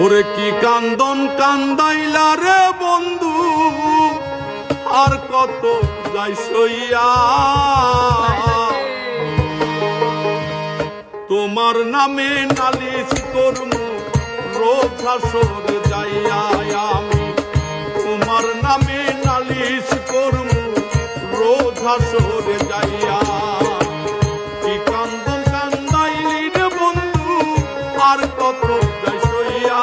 ওরে কি কান্দন কান্দাইলা রে বন্ধু, আর কত যাই সইয়া। তোমার নামে নালিশ করমু রোজ হাসরে যাইয়া আমি, তোমার নামে নালিশ করমু রোজ হাসরে যাইয়া। কি কান্দন কান্দাইলি রে বন্ধু, আর কত যাই সইয়া।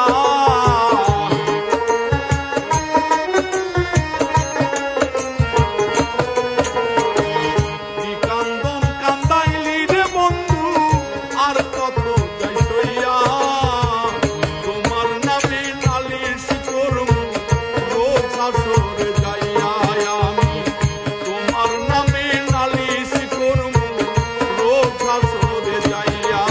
কি কান্দন কান্দাইলি রে বন্ধু, আর কত যাই সইয়া। তোমার নামে নালিশ করমু রোজ হাসরে যাইয়া আমি, তোমার নামে নালিশ করমু রোজ হাসরে যাইয়া।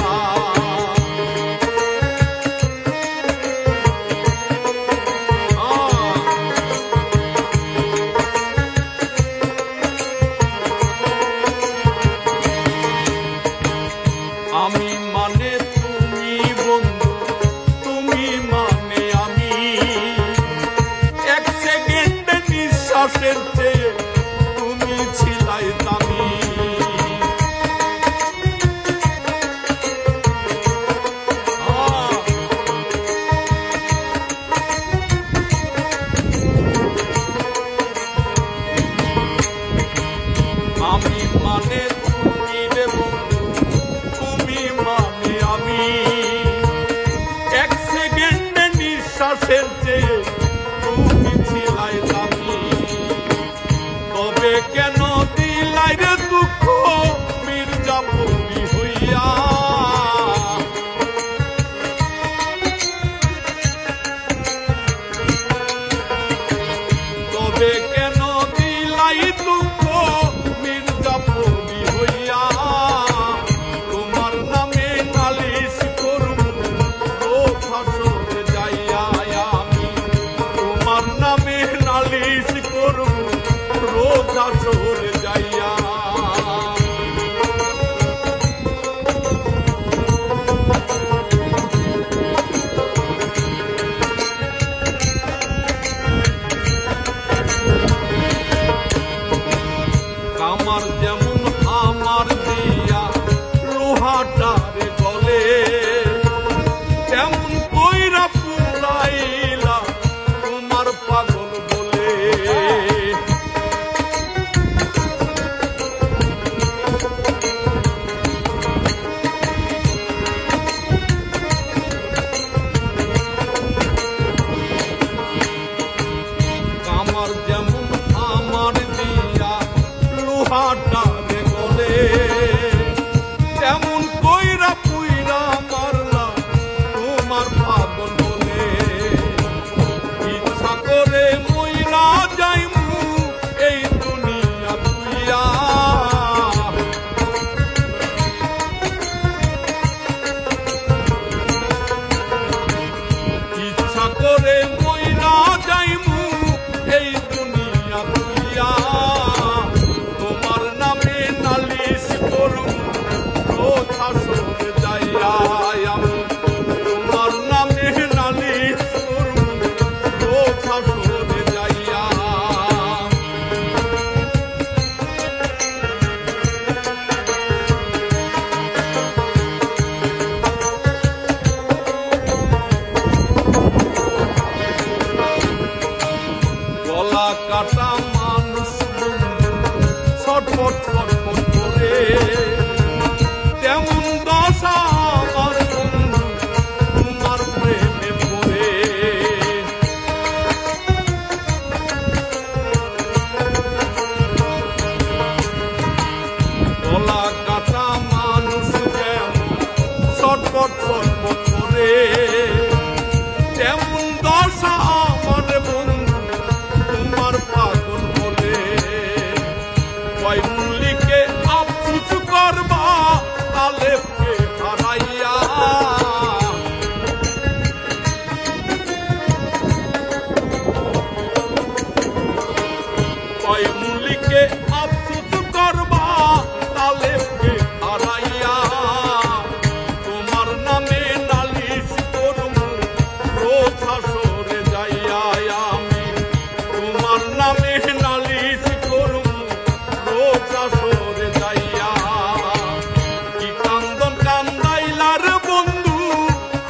আমি মানে তুমি বন্ধু, তুমি মানে আমি, এক সেকেন্ডে নিঃশ্বাসের চেয়ে তুমি ছিলাই দামি। আমি মানে তুমি রে বন্ধু, তুমি মানে আমি, এক সেকেন্ডে নিঃশ্বাসের চেয়ে তুমি ছিলাই দামি। তবে কেন দিলাই রে দুঃখ মির্জাপুরি হইয়া। তবে কেন দিলাই দুঃখ মির্জাপুরি হইয়া। তোমার নামে নালিশ করমু রোজ হাসরে যাইয়া আমি,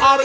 আর